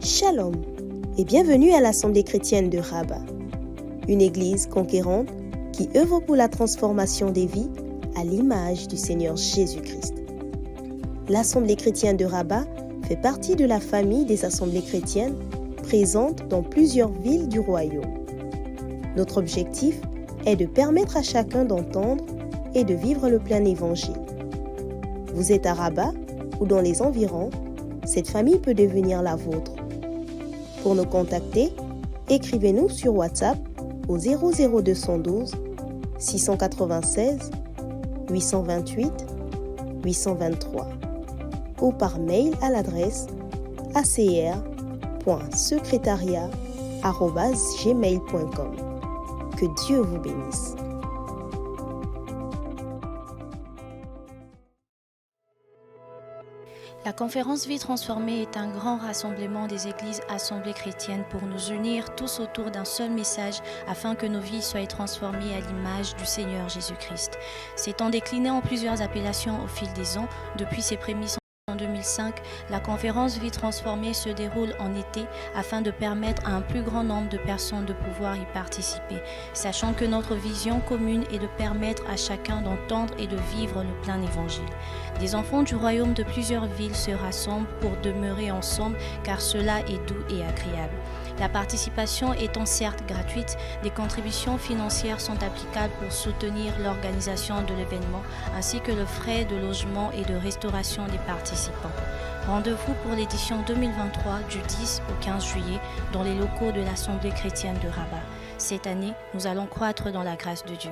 Shalom et bienvenue à l'Assemblée chrétienne de Rabat, une église conquérante qui œuvre pour la transformation des vies à l'image du Seigneur Jésus-Christ. L'Assemblée chrétienne de Rabat fait partie de la famille des assemblées chrétiennes présentes dans plusieurs villes du royaume. Notre objectif est de permettre à chacun d'entendre et de vivre le plein évangile. Vous êtes à Rabat ou dans les environs, cette famille peut devenir la vôtre. Pour nous contacter, écrivez-nous sur WhatsApp au 00212 696 828 823 ou par mail à l'adresse acr.secretariat@gmail.com. Que Dieu vous bénisse. La conférence Vie transformée est un grand rassemblement des églises assemblées chrétiennes pour nous unir tous autour d'un seul message afin que nos vies soient transformées à l'image du Seigneur Jésus-Christ. S'étant décliné en plusieurs appellations au fil des ans, depuis ses prémices en 2005, la conférence Vie transformée se déroule en été afin de permettre à un plus grand nombre de personnes de pouvoir y participer, sachant que notre vision commune est de permettre à chacun d'entendre et de vivre le plein évangile. Des enfants du royaume de plusieurs villes se rassemblent pour demeurer ensemble car cela est doux et agréable. La participation étant certes gratuite, des contributions financières sont applicables pour soutenir l'organisation de l'événement ainsi que le frais de logement et de restauration des participants. Rendez-vous pour l'édition 2023 du 10 au 15 juillet dans les locaux de l'Assemblée chrétienne de Rabat. Cette année, nous allons croître dans la grâce de Dieu.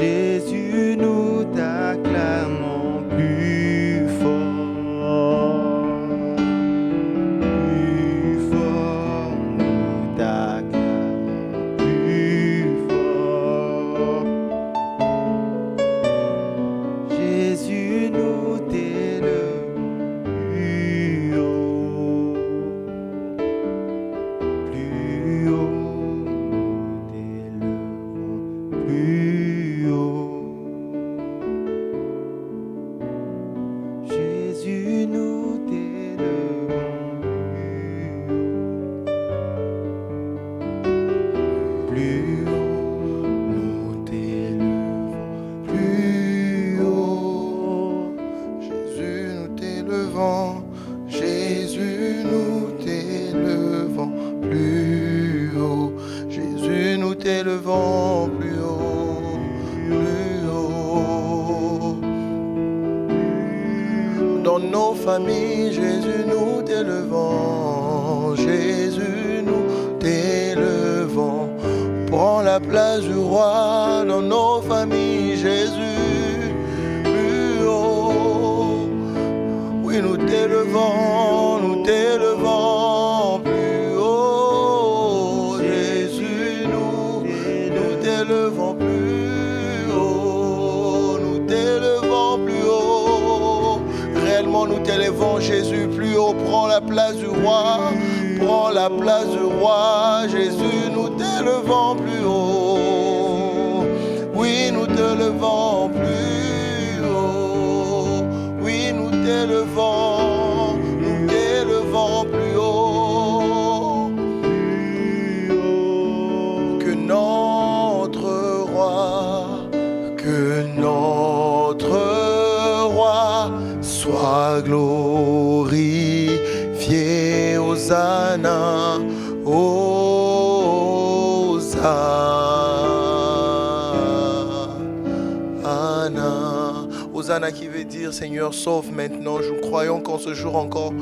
Jésus, nous t'acclamons plus fort. Plus fort, nous t'acclamons plus fort. Jésus, nous t'élevons plus haut. Plus haut, nous t'élevons plus haut. Jésus, nous t'élevons plus haut. Nous t'élevons plus haut. Jésus, nous t'élevons. Jésus, nous t'élevons plus haut. Jésus, nous t'élevons plus haut. Plus haut. Dans nos familles, Jésus, nous t'élevons. Jésus, nous t'élevons. Prends la place du roi dans nos familles, Jésus, plus haut. Oui, nous t'élevons plus haut. Jésus, nous t'élevons plus haut. Nous t'élevons plus haut. Réellement, nous t'élevons, Jésus, plus haut. Prends la place du roi. Prends la place du roi. Jésus, nous t'élevons plus haut. Oui, nous t'élevons plus haut. Oui, nous t'élevons plus haut. Que notre roi soit glorifié. Hosanna, Hosanna. Hosanna qui veut dire Seigneur sauve maintenant. Nous croyons qu'en ce jour encore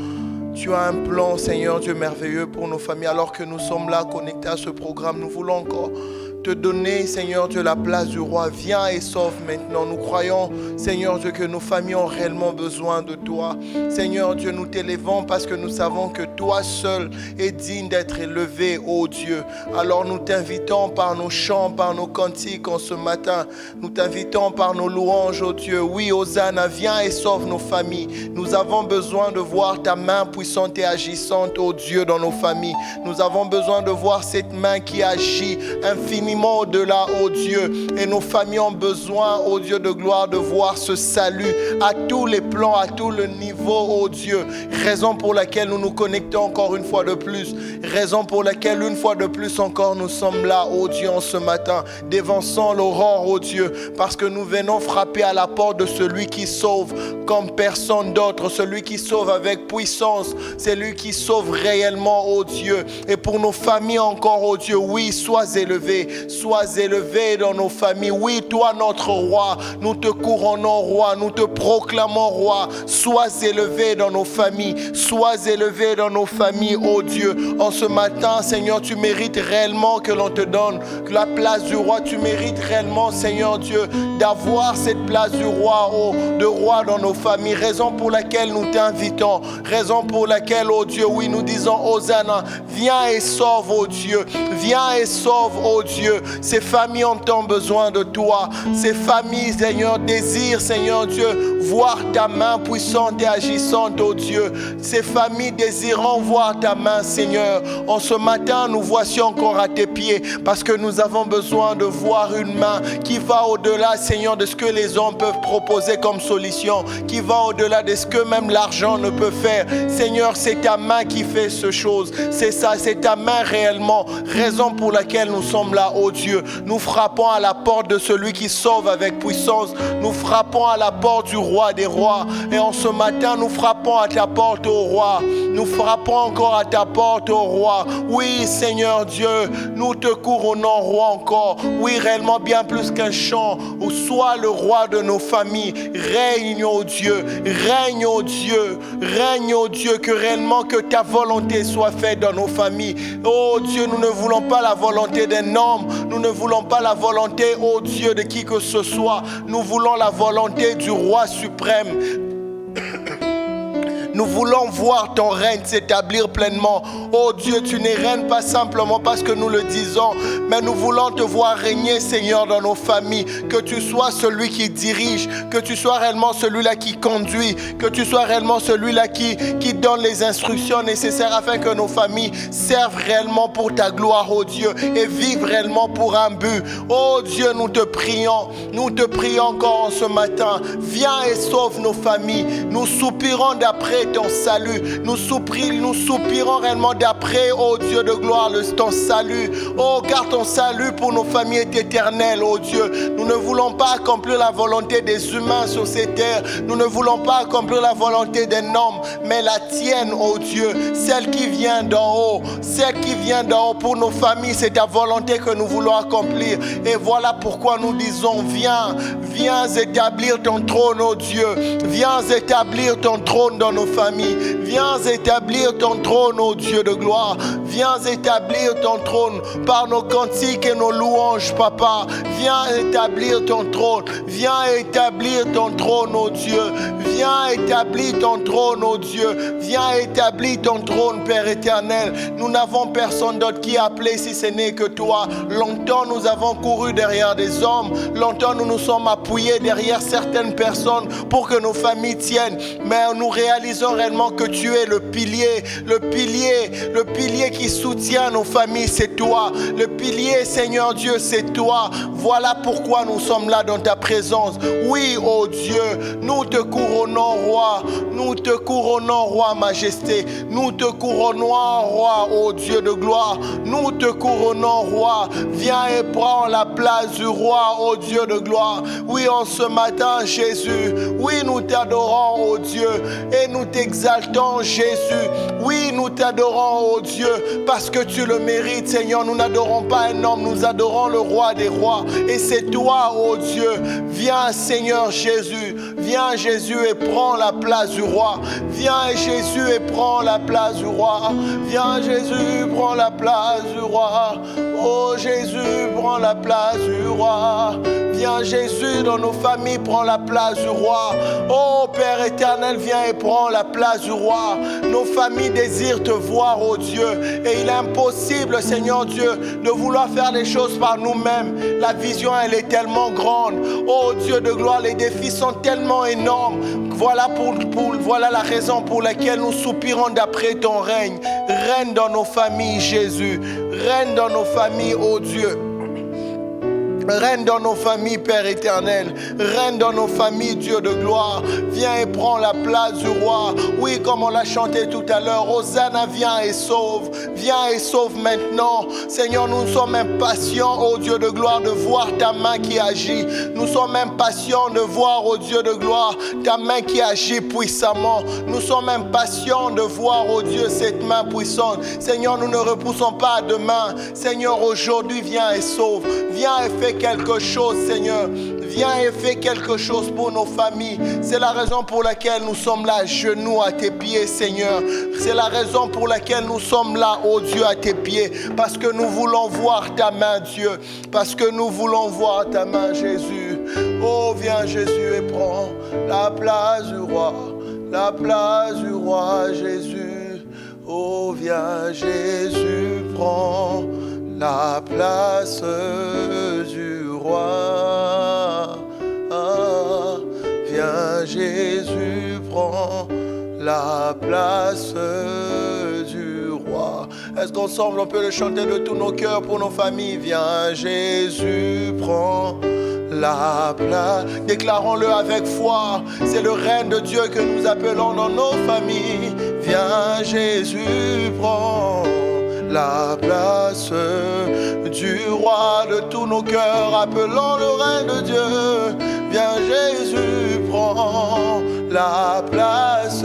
tu as un plan, Seigneur Dieu merveilleux pour nos familles. Alors que nous sommes là connectés à ce programme, nous voulons encore te donner, Seigneur Dieu, la place du roi. Viens et sauve maintenant. Nous croyons, Seigneur Dieu, que nos familles ont réellement besoin de toi. Seigneur Dieu, nous t'élevons parce que nous savons que toi seul es digne d'être élevé, ô Dieu. Alors nous t'invitons par nos chants, par nos cantiques en ce matin. Nous t'invitons par nos louanges, ô Dieu. Oui, Hosanna, viens et sauve nos familles. Nous avons besoin de voir ta main puissante et agissante, ô Dieu, dans nos familles. Nous avons besoin de voir cette main qui agit infiniment au-delà, ô Dieu. Et nos familles ont besoin, ô Dieu de gloire, de voir ce salut à tous les plans, à tout le niveau, ô Dieu. Raison pour laquelle nous nous connectons encore une fois de plus. Raison pour laquelle une fois de plus encore nous sommes là, ô Dieu, en ce matin, dévançant l'aurore, ô Dieu, parce que nous venons frapper à la porte de celui qui sauve comme personne d'autre, celui qui sauve avec puissance, celui qui sauve réellement, ô Dieu. Et pour nos familles encore, ô Dieu, oui, sois élevé dans nos familles. Oui, toi notre roi, nous te couronnons roi, nous te proclamons roi. Sois élevé dans nos familles, sois élevé dans nos familles, ô Dieu. En ce matin, Seigneur, tu mérites réellement que l'on te donne la place du roi. Tu mérites réellement, Seigneur Dieu, d'avoir cette place du roi, de roi dans nos familles. Raison pour laquelle nous t'invitons, raison pour laquelle, ô Dieu, oui, nous disons Hosanna, viens et sauve, ô Dieu, viens et sauve, ô Dieu. Ces familles ont tant besoin de toi. Ces familles, Seigneur, désirent, Seigneur Dieu, voir ta main puissante et agissante, ô Dieu. Ces familles désirant voir ta main, Seigneur. En ce matin, nous voici encore à tes pieds parce que nous avons besoin de voir une main qui va au-delà, Seigneur, de ce que les hommes peuvent proposer comme solution, qui va au-delà de ce que même l'argent ne peut faire. Seigneur, c'est ta main qui fait ce chose. C'est ça, c'est ta main réellement. Raison pour laquelle nous sommes là, ô Dieu. Nous frappons à la porte de celui qui sauve avec puissance. Nous frappons à la porte du roi des rois. Et en ce matin, nous frappons à ta porte, ô roi. Nous frappons encore à ta porte, ô roi. Oui, Seigneur Dieu, nous te couronnons, roi, encore. Oui, réellement bien plus qu'un chant. Ou sois le roi de nos familles. Règne, ô Dieu. Règne, ô Dieu. Règne, ô Dieu, que réellement que ta volonté soit faite dans nos familles. Oh Dieu, nous ne voulons pas la volonté d'un homme, hommes. Nous ne voulons pas la volonté, ô Dieu, de qui que ce soit. Nous voulons la volonté du roi suprême. Nous voulons voir ton règne s'établir pleinement. Oh Dieu, tu ne règnes pas simplement parce que nous le disons, mais nous voulons te voir régner, Seigneur, dans nos familles. Que tu sois celui qui dirige, que tu sois réellement celui-là qui conduit, que tu sois réellement celui-là qui donne les instructions nécessaires afin que nos familles servent réellement pour ta gloire, oh Dieu, et vivent réellement pour un but. Oh Dieu, nous te prions encore ce matin. Viens et sauve nos familles. Nous soupirons d'après ton salut. Nous soupirons réellement d'après, oh Dieu de gloire, ton salut. Oh, car ton salut pour nos familles est éternel, oh Dieu. Nous ne voulons pas accomplir la volonté des humains sur ces terres. Nous ne voulons pas accomplir la volonté d'un homme, mais la tienne, oh Dieu, celle qui vient d'en haut. Celle qui vient d'en haut pour nos familles, c'est ta volonté que nous voulons accomplir. Et voilà pourquoi nous disons, viens établir ton trône, oh Dieu. Viens établir ton trône dans nos familles. Viens établir ton trône, ô Dieu de gloire. Viens établir ton trône par nos cantiques et nos louanges, Papa. Viens établir ton trône. Viens établir ton trône, ô Dieu. Viens établir ton trône, ô Dieu. Viens établir ton trône, Père éternel. Nous n'avons personne d'autre qui a appelé si ce n'est que toi. Longtemps nous avons couru derrière des hommes. Longtemps nous nous sommes appuyés derrière certaines personnes pour que nos familles tiennent. Mais nous réalisons réellement que tu es le pilier qui soutient nos familles, c'est toi. Le pilier, Seigneur Dieu, c'est toi. Voilà pourquoi nous sommes là dans ta présence. Oui, ô Dieu, nous te couronnons, roi. Nous te couronnons, roi majesté. Nous te couronnons, roi, ô Dieu de gloire. Nous te couronnons, roi. Viens et prends la place du roi, ô Dieu de gloire. Oui, en ce matin, Jésus. Oui, nous t'adorons, ô Dieu. Et nous t'exaltons, Jésus. Oui, nous t'adorons, ô Dieu, parce que tu le mérites, Seigneur. Nous n'adorons pas un homme, nous adorons le roi des rois. Et c'est toi, ô Dieu. Viens, Seigneur Jésus. Viens, Jésus, et prends la place du roi. Viens, Jésus, et prends la place du roi. Viens, Jésus, prends la place du roi. Oh, Jésus, prends la place du roi. Viens, Jésus, dans nos familles, prends la place du roi. Oh, Père éternel, viens et prends la place du roi. Nos familles désirent te voir, oh Dieu. Et il est impossible, Seigneur Dieu, de vouloir faire les choses par nous-mêmes. La vision, elle est tellement grande. Oh Dieu de gloire, les défis sont tellement énormes. Voilà la raison pour laquelle nous soupirons d'après ton règne. Règne dans nos familles, Jésus. Règne dans nos familles, oh Dieu. Règne dans nos familles, Père éternel. Règne dans nos familles, Dieu de gloire. Viens et prends la place du roi. Oui, comme on l'a chanté tout à l'heure, Hosanna, viens et sauve. Viens et sauve maintenant. Seigneur, nous sommes impatients, ô Dieu de gloire, de voir ta main qui agit. Nous sommes impatients de voir, ô Dieu de gloire, ta main qui agit puissamment. Nous sommes impatients de voir, ô Dieu, cette main puissante. Seigneur, nous ne repoussons pas à demain. Seigneur, aujourd'hui, viens et sauve. Viens et fais quelque chose, Seigneur. Viens et fais quelque chose pour nos familles. C'est la raison pour laquelle nous sommes là, genoux à tes pieds, Seigneur. C'est la raison pour laquelle nous sommes là, ô Dieu, à tes pieds. Parce que nous voulons voir ta main, Dieu. Parce que nous voulons voir ta main, Jésus. Oh, viens, Jésus, et prends la place du roi. La place du roi, Jésus. Oh, viens, Jésus, prends la place du roi. Ah, viens, Jésus, prends la place du roi. Est-ce qu'ensemble on peut le chanter de tous nos cœurs pour nos familles? Viens, Jésus, prends la place. Déclarons-le avec foi. C'est le règne de Dieu que nous appelons dans nos familles. Viens, Jésus, prends la place du roi de tous nos cœurs, appelons le règne de Dieu. Viens, Jésus, prends la place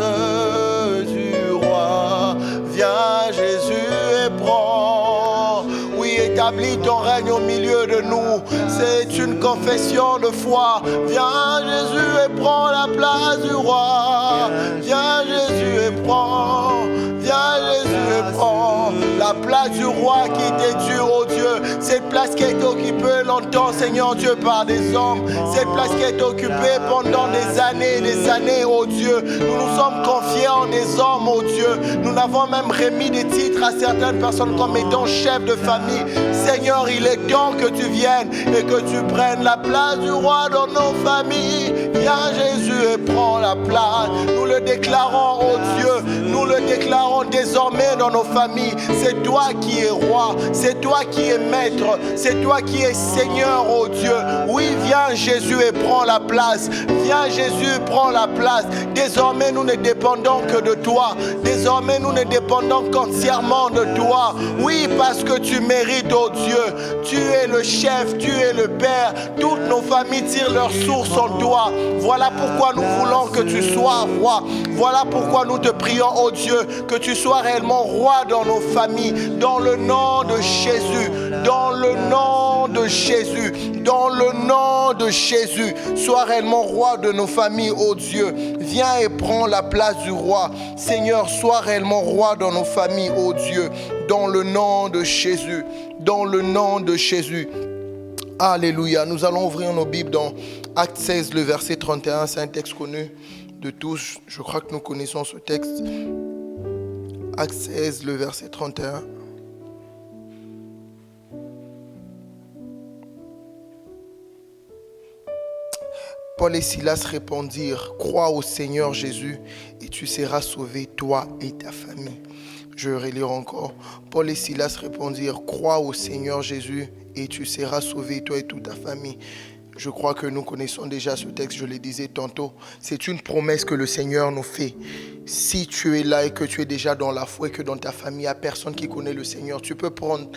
du roi. Viens, Jésus, et prends. Oui, établis ton règne au milieu de nous. C'est une confession de foi. Viens, Jésus, et prends la place du roi. Viens, Jésus, et prends. Viens, Jésus, et prends la place du roi qui t'est due, oh Dieu. Cette place qui a été occupée longtemps, Seigneur Dieu, par des hommes. Cette place qui a été occupée pendant des années, oh Dieu. Nous nous sommes confiés en des hommes, oh Dieu. Nous n'avons même remis des titres à certaines personnes comme étant chefs de famille. Seigneur, il est temps que tu viennes et que tu prennes la place du roi dans nos familles. Viens Jésus et prends la place. Nous le déclarons, oh Dieu. Nous le déclarons désormais dans nos familles. C'est toi qui es roi. C'est toi qui es maître. C'est toi qui es Seigneur, oh Dieu. Oui, viens Jésus et prends la place. Viens Jésus, prends la place. Désormais, nous ne dépendons que de toi. Désormais, nous ne dépendons qu'entièrement de toi. Oui, parce que tu mérites, oh Dieu. Tu es le chef, tu es le Père. Toutes nos familles tirent leur source en toi. Voilà pourquoi nous voulons que tu sois roi. Voilà pourquoi nous te prions, oh Dieu, que tu sois réellement roi dans nos familles. Dans le nom de Jésus. Dans le nom de Jésus. Dans le nom de Jésus. Sois réellement roi de nos familles, oh Dieu. Viens et prends la place du roi. Seigneur, sois réellement roi dans nos familles, oh Dieu. Dans le nom de Jésus. Dans le nom de Jésus. Alléluia. Nous allons ouvrir nos Bibles dans Acte 16, le verset 31. C'est un texte connu de tous. Je crois que nous connaissons ce texte. Acte 16, le verset 31. Paul et Silas répondirent, « Crois au Seigneur Jésus et tu seras sauvé, toi et ta famille. » Je vais relire encore. Paul et Silas répondirent, « Crois au Seigneur Jésus et tu seras sauvé, toi et toute ta famille. » Je crois que nous connaissons déjà ce texte, je le disais tantôt. C'est une promesse que le Seigneur nous fait. Si tu es là et que tu es déjà dans la foi et que dans ta famille, il n'y a personne qui connaît le Seigneur, tu peux prendre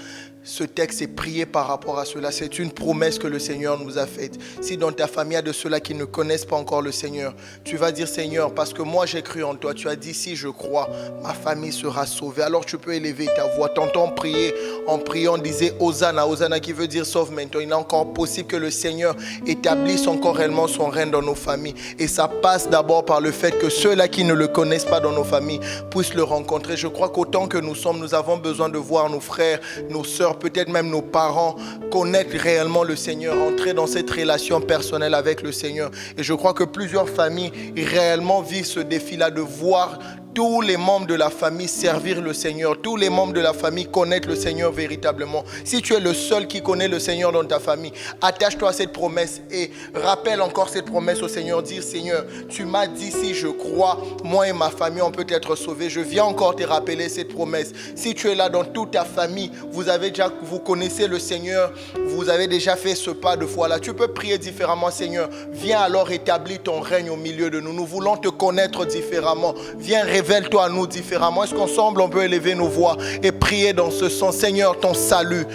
ce texte et prier par rapport à cela. C'est une promesse que le Seigneur nous a faite. Si dans ta famille, il y a de ceux-là qui ne connaissent pas encore le Seigneur, tu vas dire, Seigneur, parce que moi j'ai cru en toi. Tu as dit, si je crois, ma famille sera sauvée. Alors tu peux élever ta voix. T'entends prier. En priant, disait Hosanna. Hosanna qui veut dire sauve maintenant. Il est encore possible que le Seigneur établisse encore réellement son règne dans nos familles. Et ça passe d'abord par le fait que ceux-là qui ne le connaissent pas dans nos familles puissent le rencontrer. Je crois qu'autant que nous sommes, nous avons besoin de voir nos frères, nos sœurs, peut-être même nos parents connaître réellement le Seigneur, entrer dans cette relation personnelle avec le Seigneur. Et je crois que plusieurs familles réellement vivent ce défi-là de voir tous les membres de la famille servir le Seigneur, tous les membres de la famille connaître le Seigneur véritablement. Si tu es le seul qui connaît le Seigneur dans ta famille, attache-toi à cette promesse et rappelle encore cette promesse au Seigneur. Dire, Seigneur, tu m'as dit si je crois, moi et ma famille, on peut être sauvés. Je viens encore te rappeler cette promesse. Si tu es là dans toute ta famille, vous connaissez le Seigneur, vous avez déjà fait ce pas de foi là. Tu peux prier différemment, Seigneur. Viens alors établir ton règne au milieu de nous. Nous voulons te connaître différemment. Viens révèle-toi à nous différemment. Est-ce qu'ensemble on peut élever nos voix et prier dans ce sens? Seigneur, ton salut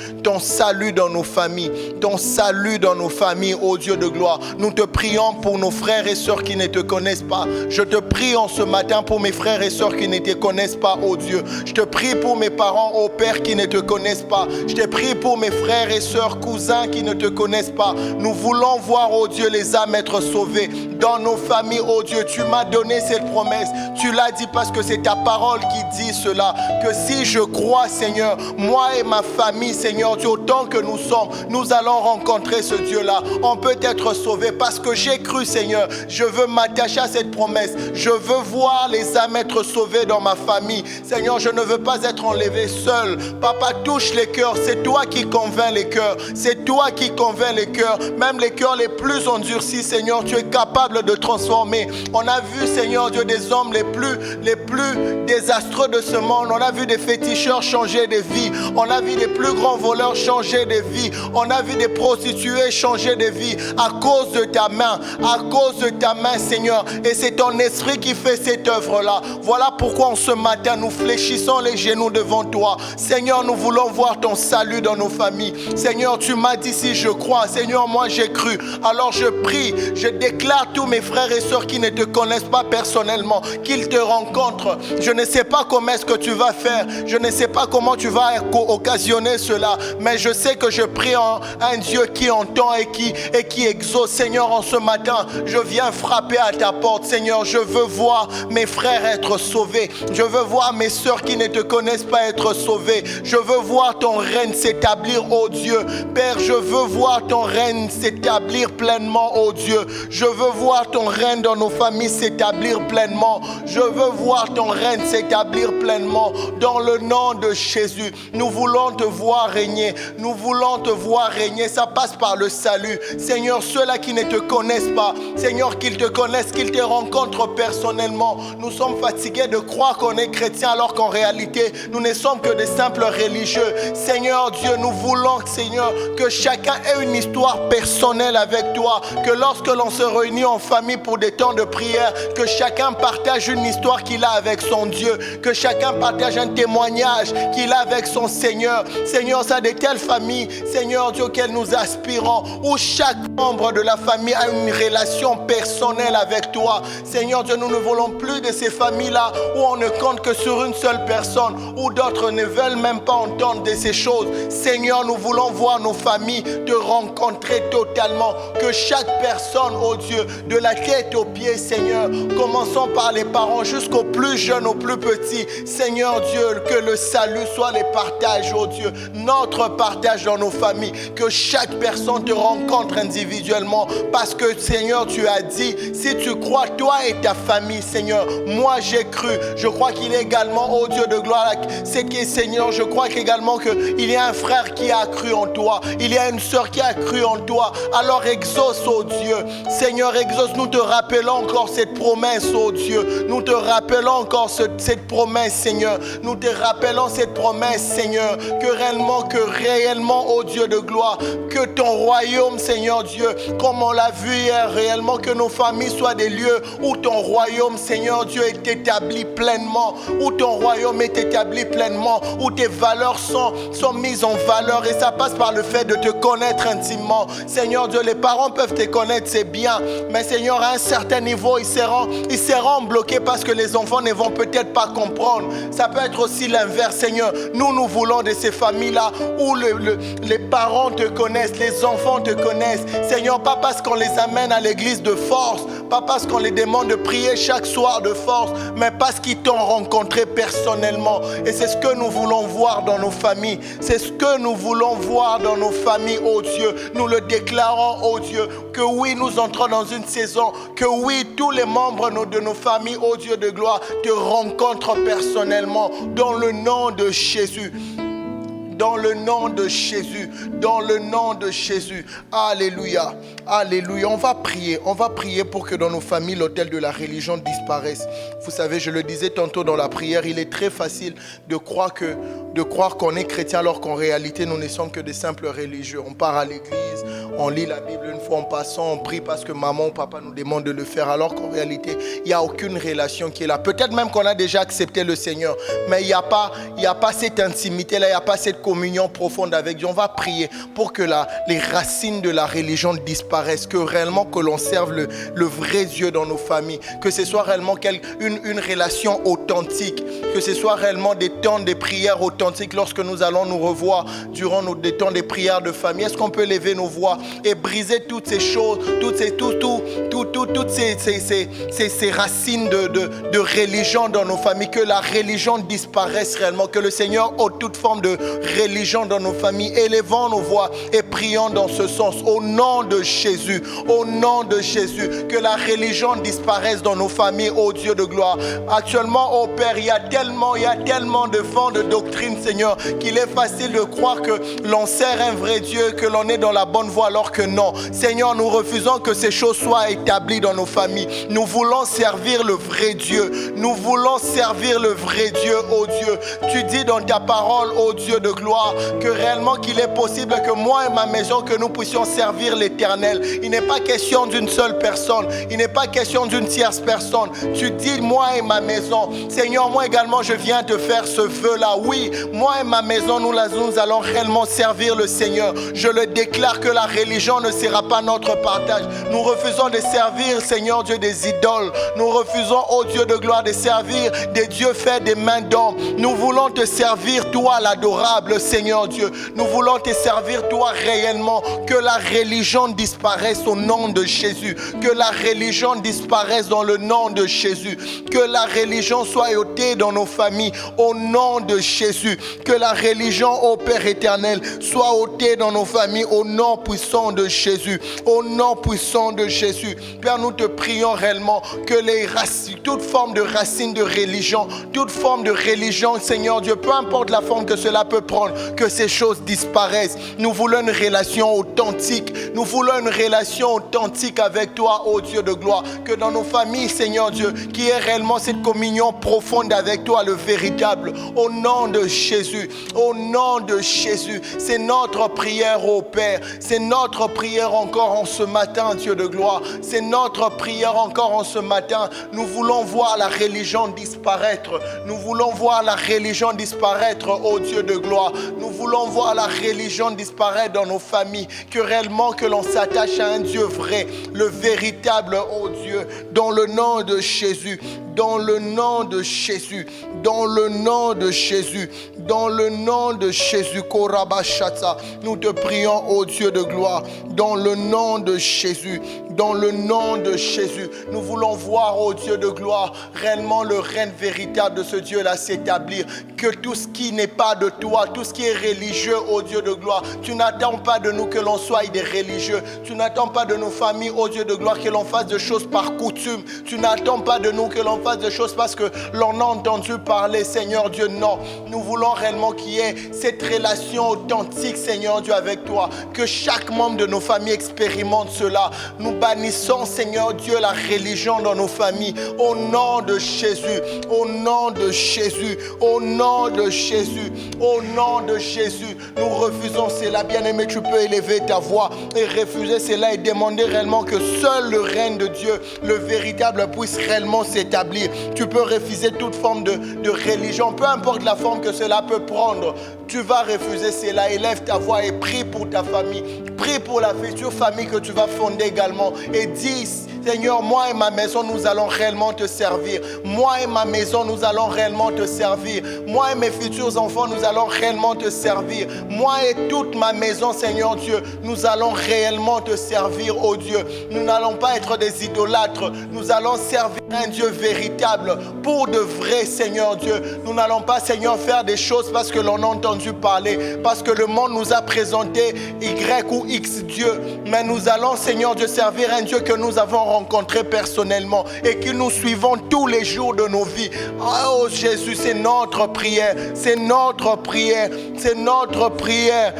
dans nos familles, ton salut dans nos familles, ô Dieu de gloire. Nous te prions pour nos frères et sœurs qui ne te connaissent pas. Je te prie en ce matin pour mes frères et sœurs qui ne te connaissent pas, ô Dieu. Je te prie pour mes parents, ô Père, qui ne te connaissent pas. Je te prie pour mes frères et sœurs, cousins qui ne te connaissent pas. Nous voulons voir, ô Dieu, les âmes être sauvées dans nos familles, ô Dieu. Tu m'as donné cette promesse. Tu l'as dit parce que c'est ta parole qui dit cela, que si je crois, Seigneur, moi et ma famille, Seigneur Dieu, autant que nous sommes, nous allons rencontrer ce Dieu-là. On peut être sauvé parce que j'ai cru, Seigneur. Je veux m'attacher à cette promesse. Je veux voir les âmes être sauvées dans ma famille. Seigneur, je ne veux pas être enlevé seul. Papa, touche les cœurs. C'est toi qui convaincs les cœurs. C'est toi qui convaincs les cœurs. Même les cœurs les plus endurcis, Seigneur, tu es capable de transformer. On a vu, Seigneur Dieu, des hommes les plus désastreux de ce monde. On a vu des féticheurs changer de vie. On a vu les plus grands voleurs changer de vie. On a vu des prostituées changer de vie à cause de ta main. À cause de ta main, Seigneur. Et c'est ton esprit qui fait cette œuvre-là. Voilà pourquoi en ce matin, nous fléchissons les genoux devant toi. Seigneur, nous voulons voir ton salut dans nos familles. Seigneur, tu m'as dit si je crois. Seigneur, moi j'ai cru. Alors je prie, je déclare tous mes frères et sœurs qui ne te connaissent pas personnellement, qu'ils te rencontrent rencontre. Je ne sais pas comment est-ce que tu vas faire. Je ne sais pas comment tu vas occasionner cela. Mais je sais que je prie en un Dieu qui entend et qui exauce. Seigneur, en ce matin, je viens frapper à ta porte. Seigneur, je veux voir mes frères être sauvés. Je veux voir mes sœurs qui ne te connaissent pas être sauvées. Je veux voir ton règne s'établir, oh Dieu. Père, je veux voir ton règne s'établir pleinement, oh Dieu. Je veux voir ton règne dans nos familles s'établir pleinement. Je veux voir ton règne s'établir pleinement. Dans le nom de Jésus, nous voulons te voir régner. Nous voulons te voir régner. Ça passe par le salut. Seigneur, ceux-là qui ne te connaissent pas, Seigneur, qu'ils te connaissent, qu'ils te rencontrent personnellement. Nous sommes fatigués de croire qu'on est chrétien alors qu'en réalité, nous ne sommes que des simples religieux. Seigneur Dieu, nous voulons, Seigneur, que chacun ait une histoire personnelle avec toi. Que lorsque l'on se réunit en famille pour des temps de prière, que chacun partage une histoire qu'il a avec son Dieu. Que chacun partage un témoignage qu'il a avec son Seigneur. Seigneur, ça de telles familles, Seigneur Dieu, auxquelles nous aspirons, où chaque membre de la famille a une relation personnelle avec toi. Seigneur Dieu, nous ne voulons plus de ces familles-là où on ne compte que sur une seule personne, où d'autres ne veulent même pas entendre de ces choses. Seigneur, nous voulons voir nos familles te rencontrer totalement. Que chaque personne, oh Dieu, de la tête aux pieds, Seigneur, commençons par les parents jusqu'aux plus jeunes, aux plus petits. Seigneur Dieu, que le salut soit les partages, oh Dieu, notre partage dans nos familles. Que chaque personne te rencontre individuellement. Parce que, Seigneur, tu as dit, si tu crois, toi et ta famille, Seigneur, moi j'ai cru. Je crois qu'il est également, oh Dieu de gloire, c'est que, Seigneur, je crois également qu'il y a un frère qui a cru en toi. Il y a une sœur qui a cru en toi. Alors exauce, oh Dieu. Seigneur, exauce. Nous te rappelons encore cette promesse, oh Dieu. Nous te rappelons encore cette promesse, Seigneur. Nous te rappelons cette promesse, Seigneur. Que réellement, oh Dieu de gloire, que ton royaume, Seigneur Dieu, comme on l'a vu hier, réellement, que nos familles soient des lieux où ton royaume, Seigneur Dieu, est établi pleinement. Où ton royaume est établi pleinement. Où tes valeurs sont mises en valeur. Et ça passe par le fait de te connaître intimement. Seigneur Dieu, les parents peuvent te connaître, c'est bien. Mais Seigneur, à un certain niveau, ils seront bloqués parce que les enfants ne vont peut-être pas comprendre. Ça peut être aussi l'inverse, Seigneur. Nous voulons de ces familles-là où les parents te connaissent, les enfants te connaissent. Seigneur, pas parce qu'on les amène à l'église de force, pas parce qu'on les demande de prier chaque soir de force, mais parce qu'ils t'ont rencontré personnellement. Et c'est ce que nous voulons voir dans nos familles. C'est ce que nous voulons voir dans nos familles, oh Dieu. Nous le déclarons, oh Dieu, que oui, nous entrons dans une saison, que oui, tous les membres de nos familles, oh Dieu de gloire, te rencontrent personnellement dans le nom de Jésus. Dans le nom de Jésus, dans le nom de Jésus. Alléluia, alléluia. On va prier pour que dans nos familles, l'autel de la religion disparaisse. Vous savez, je le disais tantôt dans la prière, il est très facile de croire qu'on est chrétien alors qu'en réalité, nous ne sommes que des simples religieux. On part à l'église, on lit la Bible une fois en passant, on prie parce que maman ou papa nous demande de le faire, alors qu'en réalité, il n'y a aucune relation qui est là. Peut-être même qu'on a déjà accepté le Seigneur, mais il n'y a pas cette intimité-là, il n'y a pas cette communion profonde avec Dieu. On va prier pour que les racines de la religion disparaissent, que réellement que l'on serve le vrai Dieu dans nos familles, que ce soit réellement une relation authentique, que ce soit réellement des temps de prière authentiques lorsque nous allons nous revoir durant des temps de prière de famille. Est-ce qu'on peut lever nos voix et briser toutes ces choses, toutes ces racines de religion dans nos familles, que la religion disparaisse réellement, que le Seigneur ôte toute forme de religion dans nos familles. Élevons nos voix et prions dans ce sens au nom de Jésus, au nom de Jésus, que la religion disparaisse dans nos familles, ô Dieu de gloire. Actuellement, ô Père, il y a tellement de vents de doctrine, Seigneur, qu'il est facile de croire que l'on sert un vrai Dieu, que l'on est dans la bonne voie, alors que non. Seigneur, nous refusons que ces choses soient établies dans nos familles. Nous voulons servir le vrai Dieu. Nous voulons servir le vrai Dieu, ô Dieu. Tu dis dans ta parole, ô Dieu de gloire, que réellement qu'il est possible que moi et ma maison, que nous puissions servir l'Éternel. Il n'est pas question d'une seule personne. Il n'est pas question d'une tierce personne. Tu dis moi et ma maison. Seigneur, moi également, je viens te faire ce vœu-là. Oui, moi et ma maison, nous allons réellement servir le Seigneur. Je le déclare que la religion ne sera pas notre partage. Nous refusons de servir servir, Seigneur Dieu, des idoles. Nous refusons, ô Dieu de gloire, de servir des dieux faits des mains d'hommes. Nous voulons te servir, toi l'adorable, Seigneur Dieu. Nous voulons te servir, toi réellement. Que la religion disparaisse au nom de Jésus. Que la religion disparaisse dans le nom de Jésus. Que la religion soit ôtée dans nos familles au nom de Jésus. Que la religion, ô Père éternel, soit ôtée dans nos familles au nom puissant de Jésus. Au nom puissant de Jésus. Père, nous te prions réellement que les racines, toute forme de racine de religion, toute forme de religion, Seigneur Dieu, peu importe la forme que cela peut prendre, que ces choses disparaissent. Nous voulons une relation authentique. Nous voulons une relation authentique avec toi, ô Dieu de gloire. Que dans nos familles, Seigneur Dieu, qui est réellement cette communion profonde avec toi, le véritable. Au nom de Jésus. Au nom de Jésus. C'est notre prière, ô Père. C'est notre prière encore en ce matin, Dieu de gloire. C'est notre prière encore en ce matin. Nous voulons voir la religion disparaître. Nous voulons voir la religion disparaître, ô Dieu de gloire. Nous voulons voir la religion disparaître dans nos familles. Que réellement que l'on s'attache à un Dieu vrai, le véritable, ô Dieu, dans le nom de Jésus. Dans le nom de Jésus. Dans le nom de Jésus. Dans le nom de Jésus. Korabashata. Nous te prions, ô Dieu de gloire. Dans le nom de Jésus. Dans le nom de Jésus. Nous voulons voir, ô Dieu de gloire, réellement le règne véritable de ce Dieu-là s'établir. Que tout ce qui n'est pas de toi, tout ce qui est religieux, ô Dieu de gloire, tu n'attends pas de nous que l'on soit des religieux. Tu n'attends pas de nos familles, ô Dieu de gloire, que l'on fasse des choses par coutume. Tu n'attends pas de nous que l'on fasse des choses parce que l'on a entendu parler, Seigneur Dieu. Non, nous voulons réellement qu'il y ait cette relation authentique, Seigneur Dieu, avec toi. Que chaque membre de nos familles expérimente cela. Nous bannissons, Seigneur Dieu, la religion dans nos familles. Au nom de Jésus, au nom de Jésus, au nom de Jésus, au nom de Jésus. Nous refusons cela. Bien-aimé, tu peux élever ta voix et refuser cela et demander réellement que seul le règne de Dieu, le véritable, puisse réellement s'établir. Tu peux refuser toute forme de religion, peu importe la forme que cela peut prendre. Tu vas refuser cela. Élève ta voix et prie pour ta famille. Prie pour la future famille que tu vas fonder également. Et dis, Seigneur, moi et ma maison, nous allons réellement te servir. Moi et ma maison, nous allons réellement te servir. Moi et mes futurs enfants, nous allons réellement te servir. Moi et toute ma maison, Seigneur Dieu, nous allons réellement te servir, oh Dieu. Nous n'allons pas être des idolâtres. Nous allons servir un Dieu véritable, pour de vrai, Seigneur Dieu. Nous n'allons pas, Seigneur, faire des choses parce que l'on a entendu parler, parce que le monde nous a présenté Y ou X Dieu. Mais nous allons, Seigneur Dieu, servir un Dieu que nous avons rencontré personnellement et que nous suivons tous les jours de nos vies. Oh Jésus, c'est notre prière. C'est notre prière. C'est notre prière.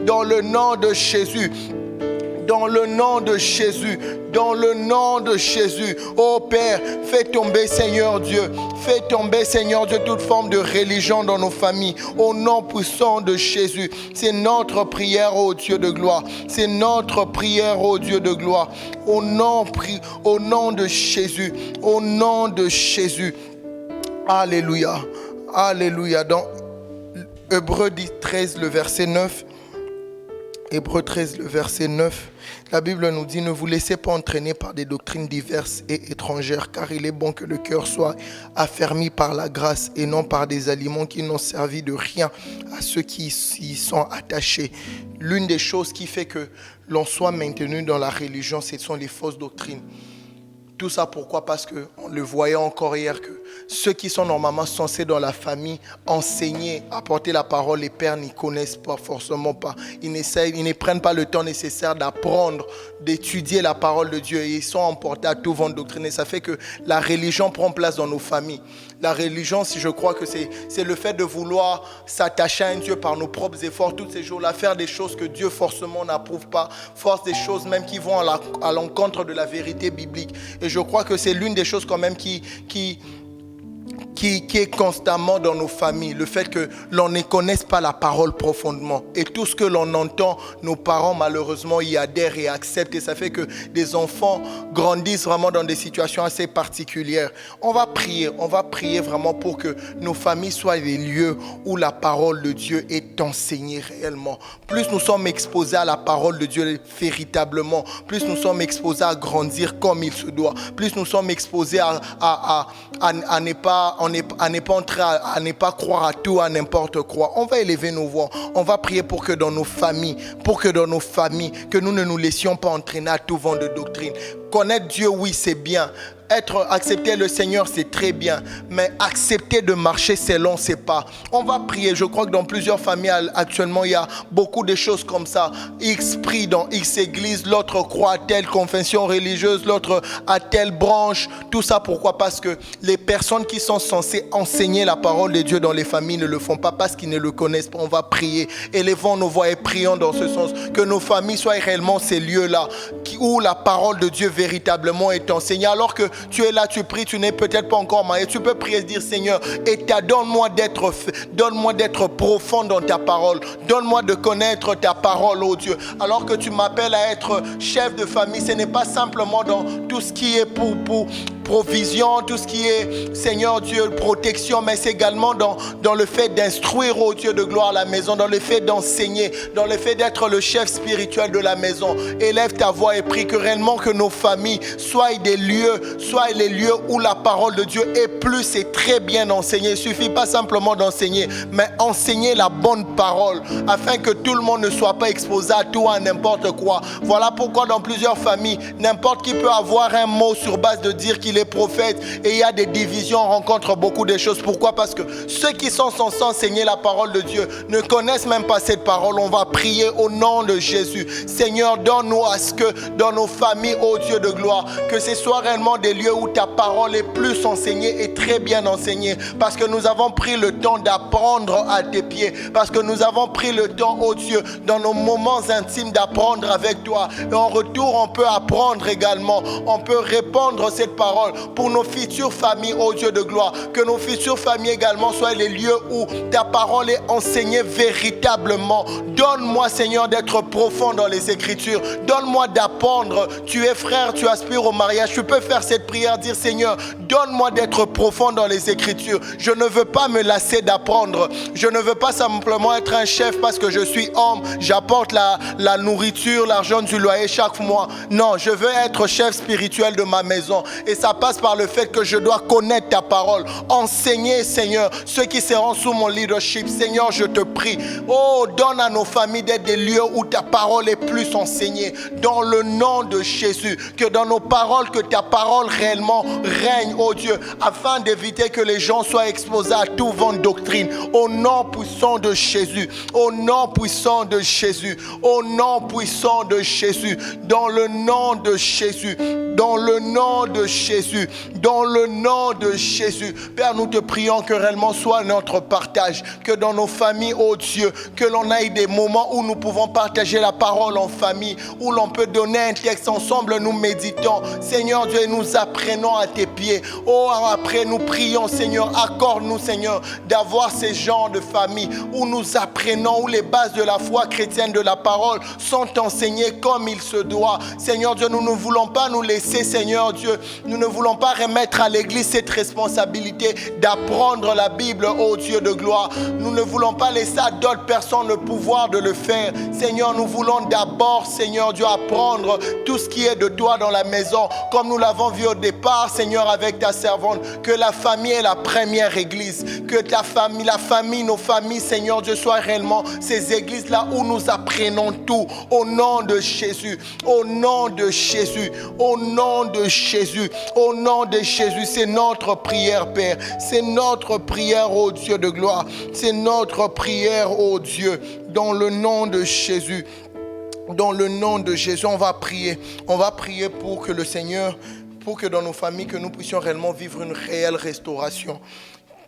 Dans le nom de Jésus. Dans le nom de Jésus, dans le nom de Jésus, oh Père, fais tomber, Seigneur Dieu, fais tomber, Seigneur Dieu, toute forme de religion dans nos familles, au nom puissant de Jésus. C'est notre prière, oh Dieu de gloire, c'est notre prière, oh Dieu de gloire, au nom de Jésus, au nom de Jésus. Alléluia, alléluia. Dans Hébreux 13, le verset 9, Hébreux 13, le verset 9, la Bible nous dit « Ne vous laissez pas entraîner par des doctrines diverses et étrangères, car il est bon que le cœur soit affermi par la grâce et non par des aliments qui n'ont servi de rien à ceux qui y sont attachés. » L'une des choses qui fait que l'on soit maintenu dans la religion, ce sont les fausses doctrines. Tout ça pourquoi? Parce qu'on le voyait encore hier que ceux qui sont normalement censés dans la famille enseigner, apporter la parole, les pères n'y connaissent pas, forcément pas. Ils ne prennent pas le temps nécessaire d'apprendre, d'étudier la parole de Dieu et ils sont emportés à tout vent de doctrine. Et ça fait que la religion prend place dans nos familles. La religion, si je crois que c'est le fait de vouloir s'attacher à un Dieu par nos propres efforts tous ces jours-là, faire des choses que Dieu forcément n'approuve pas, force des choses même qui vont à l'encontre de la vérité biblique. Et je crois que c'est l'une des choses quand même qui qui est constamment dans nos familles, le fait que l'on ne connaisse pas la parole profondément. Et tout ce que l'on entend, nos parents malheureusement y adhèrent et acceptent. Et ça fait que des enfants grandissent vraiment dans des situations assez particulières. On va prier vraiment pour que nos familles soient des lieux où la parole de Dieu est enseignée réellement. Plus nous sommes exposés à la parole de Dieu véritablement, plus nous sommes exposés à grandir comme il se doit, plus nous sommes exposés à ne pas croire à tout, à n'importe quoi. On va élever nos voix, on va prier pour que dans nos familles, que nous ne nous laissions pas entraîner à tout vent de doctrine. Connaître Dieu, oui, c'est bien. Accepter le Seigneur, c'est très bien. Mais accepter de marcher selon ses pas. On va prier. Je crois que dans plusieurs familles actuellement, il y a beaucoup de choses comme ça. X prie dans X église, l'autre croit à telle confession religieuse, l'autre à telle branche. Tout ça, pourquoi? Parce que les personnes qui sont censées enseigner la parole de Dieu dans les familles ne le font pas parce qu'ils ne le connaissent pas. On va prier. Élevons nos voix et prions dans ce sens. Que nos familles soient réellement ces lieux-là où la parole de Dieu véritablement est enseignée. Alors que tu es là, tu pries, tu n'es peut-être pas encore marié. Tu peux prier et dire: Seigneur, donne-moi d'être profond dans ta parole. Donne-moi de connaître ta parole, oh Dieu. Alors que tu m'appelles à être chef de famille, ce n'est pas simplement dans tout ce qui est pour provision, tout ce qui est, Seigneur Dieu, protection, mais c'est également dans le fait d'instruire, oh Dieu de gloire, la maison, dans le fait d'enseigner, dans le fait d'être le chef spirituel de la maison. Élève ta voix et prie que réellement que nos familles soient les lieux où la parole de Dieu est plus et très bien enseignée. Il ne suffit pas simplement d'enseigner, mais enseigner la bonne parole, afin que tout le monde ne soit pas exposé à tout, à n'importe quoi. Voilà pourquoi dans plusieurs familles, n'importe qui peut avoir un mot sur base de dire qu'il est prophète, et il y a des divisions, on rencontre beaucoup de choses. Pourquoi? Parce que ceux qui sont censés enseigner la parole de Dieu ne connaissent même pas cette parole. On va prier au nom de Jésus. Seigneur, donne-nous à ce que dans nos familles, ô Dieu de gloire, que ce soit réellement des lieux où ta parole est plus enseignée et très bien enseignée, parce que nous avons pris le temps d'apprendre à tes pieds, parce que nous avons pris le temps, ô Dieu, dans nos moments intimes d'apprendre avec toi, et en retour on peut apprendre également, on peut répandre cette parole pour nos futures familles, ô Dieu de gloire. Que nos futures familles également soient les lieux où ta parole est enseignée véritablement. Donne-moi, Seigneur, d'être profond dans les Écritures. Donne-moi d'apprendre. Tu es frère, tu aspires au mariage. Tu peux faire cette prière, dire: Seigneur, donne-moi d'être profond dans les Écritures. Je ne veux pas me lasser d'apprendre. Je ne veux pas simplement être un chef parce que je suis homme. J'apporte la nourriture, l'argent du loyer chaque mois. Non, je veux être chef spirituel de ma maison. Et ça passe par le fait que je dois connaître ta parole. Enseigner, Seigneur, ceux qui seront sous mon leadership. Seigneur, je te prie. Oh, donne à nos familles d'être des lieux où ta parole est plus enseignée. Dans le nom de Jésus. Que dans nos paroles, que ta parole réellement règne, oh Dieu, afin d'éviter que les gens soient exposés à tout vent de doctrine. Au nom puissant de Jésus. Au nom puissant de Jésus. Au nom puissant de Jésus. Dans le nom de Jésus. Dans le nom de Jésus, dans le nom de Jésus. Père, nous te prions que réellement soit notre partage, que dans nos familles, oh Dieu, que l'on ait des moments où nous pouvons partager la parole en famille, où l'on peut donner un texte ensemble, nous méditons, Seigneur Dieu, et nous apprenons à tes pieds. Oh, après nous prions, Seigneur, accorde-nous, Seigneur, d'avoir ces genres de famille où nous apprenons, où les bases de la foi chrétienne, de la parole sont enseignées comme il se doit. Seigneur Dieu, nous ne voulons pas nous laisser, Seigneur Dieu, nous ne voulons pas remettre à l'Église cette responsabilité d'apprendre la Bible, ô Dieu de gloire. Nous ne voulons pas laisser à d'autres personnes le pouvoir de le faire. Seigneur, nous voulons d'abord, Seigneur Dieu, apprendre tout ce qui est de toi dans la maison, comme nous l'avons vu au départ, Seigneur, avec ta servante, que la famille est la première Église, que ta famille, la famille, nos familles, Seigneur Dieu, soient réellement ces églises-là où nous apprenons tout, au nom de Jésus, au nom de Jésus, au nom de Jésus, au nom de Jésus. C'est notre prière, Père, c'est notre prière, ô Dieu de gloire, c'est notre prière, ô Dieu, dans le nom de Jésus. Dans le nom de Jésus, on va prier pour que le Seigneur, pour que dans nos familles, que nous puissions réellement vivre une réelle restauration.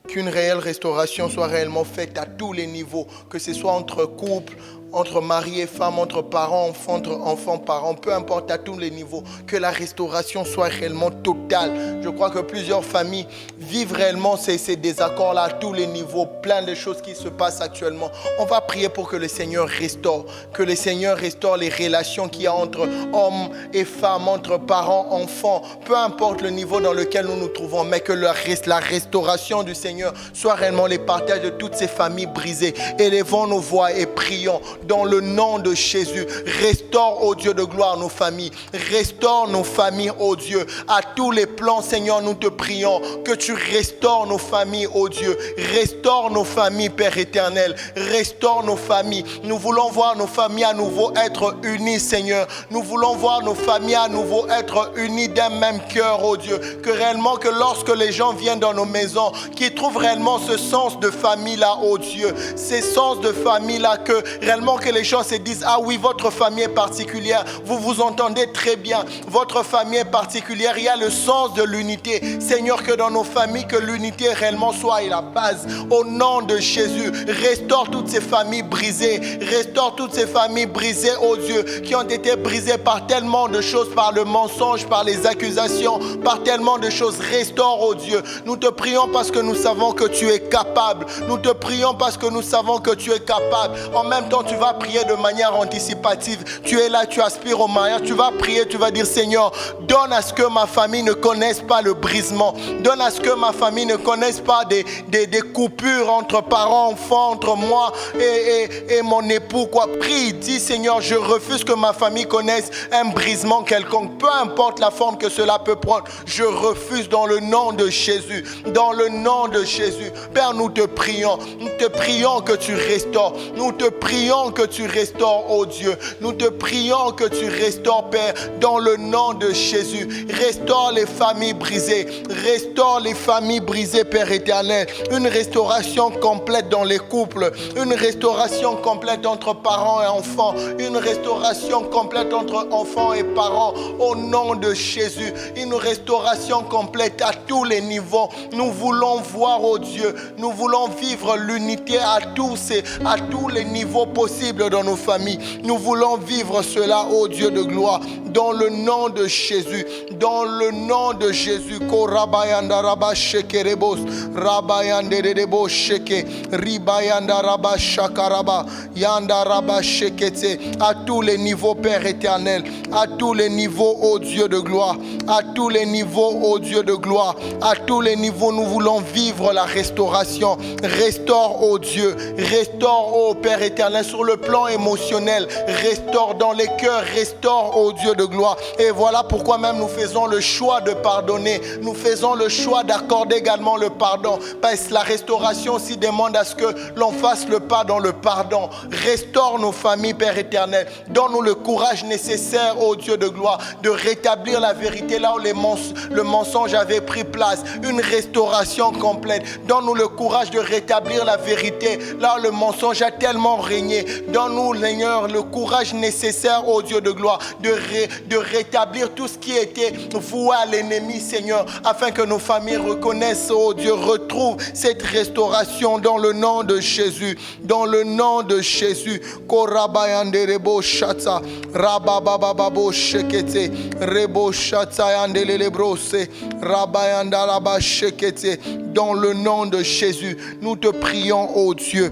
Qu'une réelle restauration soit réellement faite à tous les niveaux, que ce soit entre couples, entre mari et femme, entre parents, enfants, entre enfants, parents, peu importe à tous les niveaux, que la restauration soit réellement totale. Je crois que plusieurs familles vivent réellement ces désaccords-là à tous les niveaux, plein de choses qui se passent actuellement. On va prier pour que le Seigneur restaure, que le Seigneur restaure les relations qu'il y a entre hommes et femmes, entre parents, enfants, peu importe le niveau dans lequel nous nous trouvons, mais que la restauration du Seigneur soit réellement les partages de toutes ces familles brisées. Élevons nos voix et prions dans le nom de Jésus. Restaure, ô Dieu de gloire, nos familles. Restaure nos familles, ô Dieu. À tous les plans, Seigneur, nous te prions que tu restaures nos familles, ô Dieu. Restaure nos familles, Père éternel. Restaure nos familles. Nous voulons voir nos familles à nouveau être unies, Seigneur. Nous voulons voir nos familles à nouveau être unies d'un même cœur, ô Dieu. Que réellement, que lorsque les gens viennent dans nos maisons, qu'ils trouvent réellement ce sens de famille-là, ô Dieu. Ces sens de famille-là, que réellement que les gens se disent, ah oui, votre famille est particulière, vous vous entendez très bien, votre famille est particulière, il y a le sens de l'unité. Seigneur, que dans nos familles, que l'unité réellement soit la base. Au nom de Jésus, restaure toutes ces familles brisées, restaure toutes ces familles brisées, ô Dieu, qui ont été brisées par tellement de choses, par le mensonge, par les accusations, par tellement de choses. Restaure, ô Dieu. Nous te prions parce que nous savons que tu es capable. Nous te prions parce que nous savons que tu es capable. En même temps, tu vas prier de manière anticipative. Tu es là, tu aspires au mariage. Tu vas prier, tu vas dire, Seigneur, donne à ce que ma famille ne connaisse pas le brisement. Donne à ce que ma famille ne connaisse pas des coupures entre parents, enfants, entre moi et mon époux. Prie, dis, Seigneur, je refuse que ma famille connaisse un brisement quelconque. Peu importe la forme que cela peut prendre. Je refuse dans le nom de Jésus. Dans le nom de Jésus. Père, nous te prions. Nous te prions que tu restaures. Nous te prions que tu restaures, oh Dieu. Nous te prions que tu restaures, Père, dans le nom de Jésus. Restaure les familles brisées. Restaure les familles brisées, Père éternel. Une restauration complète dans les couples. Une restauration complète entre parents et enfants. Une restauration complète entre enfants et parents. Au nom de Jésus. Une restauration complète à tous les niveaux. Nous voulons voir, oh Dieu, nous voulons vivre l'unité à tous les niveaux possibles dans nos familles. Nous voulons vivre cela, oh Dieu de gloire, dans le nom de Jésus. Dans le nom de Jésus. Korabayanda raba shekerebos, rabayande debo sheke, ribayanda raba shakaraba, yanda raba shekete. À tous les niveaux, Père éternel, à tous les niveaux, oh Dieu de gloire, à tous les niveaux, oh Dieu de gloire, à tous les niveaux, nous voulons vivre la restauration. Restaure, oh Dieu, restaure, oh Père éternel, sur le plan émotionnel, restaure dans les cœurs, restaure, oh Dieu de gloire. Et voilà pourquoi même nous faisons le choix de pardonner, nous faisons le choix d'accorder également le pardon, parce que la restauration aussi demande à ce que l'on fasse le pas dans le pardon. Restaure nos familles, Père éternel, donne-nous le courage nécessaire, oh Dieu de gloire, de rétablir la vérité là où le mensonge avait pris place. Une restauration complète. Donne-nous le courage de rétablir la vérité là où le mensonge a tellement régné. Donne-nous, Seigneur, le courage nécessaire, ô Dieu de gloire, de rétablir tout ce qui était voué à l'ennemi, Seigneur, afin que nos familles reconnaissent, ô Dieu, retrouvent cette restauration dans le nom de Jésus. Dans le nom de Jésus. Korabayande rebo shata, rababababo shekete, rebo shata yandelele brose, rabayanda raba shekete. Dans le nom de Jésus, nous te prions, ô Dieu.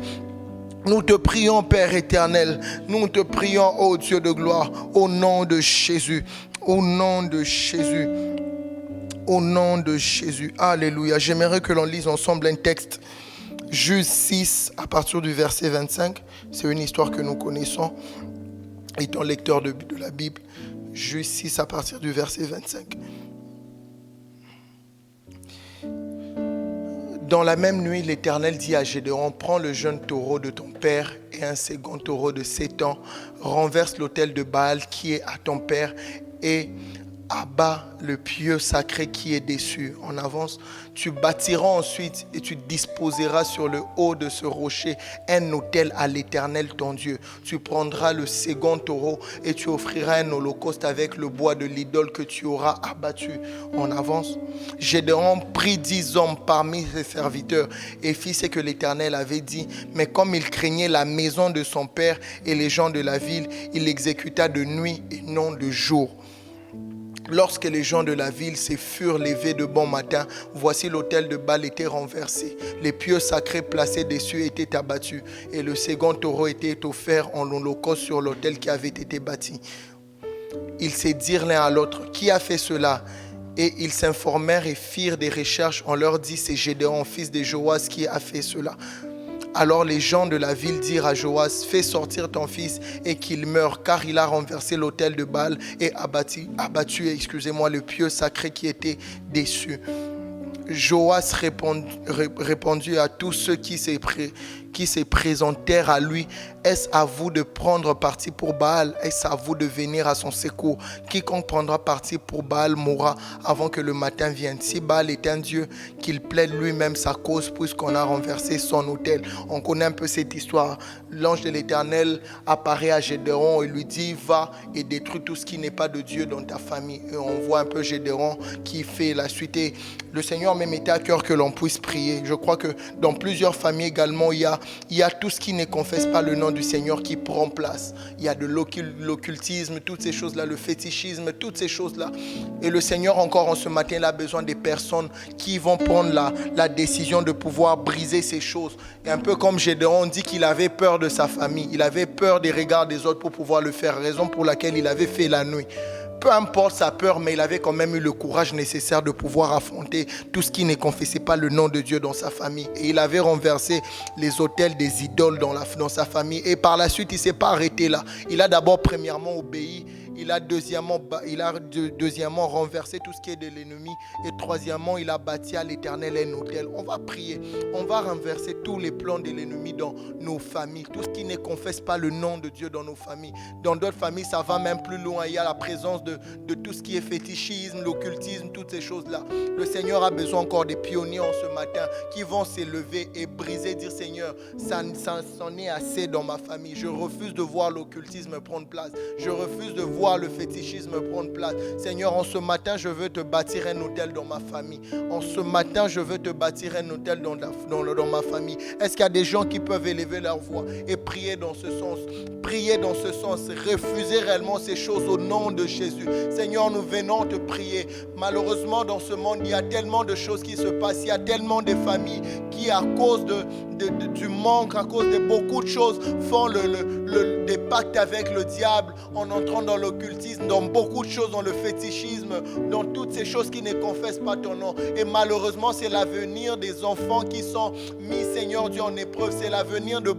Nous te prions, Père éternel. Nous te prions, ô Dieu de gloire, au nom de Jésus. Au nom de Jésus. Au nom de Jésus. Alléluia. J'aimerais que l'on lise ensemble un texte. Juge 6, à partir du verset 25. C'est une histoire que nous connaissons, étant lecteur de la Bible. Juge 6, à partir du verset 25. Dans la même nuit, l'Éternel dit à Gédéon, prends le jeune taureau de ton père et un second taureau de 7 ans, renverse l'autel de Baal qui est à ton père et abat le pieu sacré qui est déçu. On avance. Tu bâtiras ensuite et tu disposeras sur le haut de ce rocher un autel à l'Éternel ton Dieu. Tu prendras le second taureau et tu offriras un holocauste avec le bois de l'idole que tu auras abattu. On avance. Gédéon prit 10 hommes parmi ses serviteurs et fit ce que l'Éternel avait dit. Mais comme il craignait la maison de son père et les gens de la ville, il l'exécuta de nuit et non de jour. Lorsque les gens de la ville se furent levés de bon matin, voici l'autel de Baal était renversé. Les pieux sacrés placés dessus étaient abattus et le second taureau était offert en holocauste sur l'autel qui avait été bâti. Ils se dirent l'un à l'autre, qui a fait cela? Et ils s'informèrent et firent des recherches. On leur dit, c'est Gédéon, fils de Joas, qui a fait cela. Alors les gens de la ville dirent à Joas, fais sortir ton fils et qu'il meure, car il a renversé l'autel de Baal et abattu le pieu sacré qui était déçu. Joas répondit à tous ceux qui se présentèrent à lui, est-ce à vous de prendre parti pour Baal? Est-ce à vous de venir à son secours? Quiconque prendra parti pour Baal mourra avant que le matin vienne. Si Baal est un Dieu, qu'il plaide lui-même sa cause puisqu'on a renversé son autel. On connaît un peu cette histoire. L'ange de l'Éternel apparaît à Gédéon et lui dit, va et détruis tout ce qui n'est pas de Dieu dans ta famille. Et on voit un peu Gédéon qui fait la suite. Et le Seigneur me mettait à cœur que l'on puisse prier. Je crois que dans plusieurs familles également, il y a tout ce qui ne confesse pas le nom du Seigneur qui prend place. Il y a de l'occultisme, toutes ces choses-là, le fétichisme, toutes ces choses-là. Et le Seigneur encore en ce matin, il a besoin des personnes qui vont prendre la décision de pouvoir briser ces choses. Et un peu comme Gédéon dit qu'il avait peur de sa famille, il avait peur des regards des autres pour pouvoir le faire, raison pour laquelle il avait fait la nuit. Peu importe sa peur, mais il avait quand même eu le courage nécessaire de pouvoir affronter tout ce qui ne confessait pas le nom de Dieu dans sa famille. Et il avait renversé les autels des idoles dans sa famille. Et par la suite, il ne s'est pas arrêté là. Il a d'abord premièrement obéi. Il a deuxièmement renversé tout ce qui est de l'ennemi. Et troisièmement, il a bâti à l'Éternel un autel. On va prier. On va renverser tous les plans de l'ennemi dans nos familles. Tout ce qui ne confesse pas le nom de Dieu dans nos familles. Dans d'autres familles, ça va même plus loin. Il y a la présence de tout ce qui est fétichisme, l'occultisme, toutes ces choses-là. Le Seigneur a besoin encore des pionniers en ce matin qui vont s'élever et briser, dire Seigneur, ça en est assez dans ma famille. Je refuse de voir l'occultisme prendre place. Je refuse de voir le fétichisme prendre place. Seigneur, en ce matin, je veux te bâtir un autel dans ma famille. En ce matin, je veux te bâtir un autel dans ma famille. Est-ce qu'il y a des gens qui peuvent élever leur voix et prier dans ce sens? Prier dans ce sens, refuser réellement ces choses au nom de Jésus. Seigneur, nous venons te prier. Malheureusement, dans ce monde, il y a tellement de choses qui se passent. Il y a tellement de familles qui, à cause du manque, à cause de beaucoup de choses, font des pactes avec le diable en entrant dans l'occultisme, dans beaucoup de choses, dans le fétichisme, dans toutes ces choses qui ne confessent pas ton nom. Et malheureusement, c'est l'avenir des enfants qui sont mis, Seigneur Dieu, en épreuve. C'est l'avenir de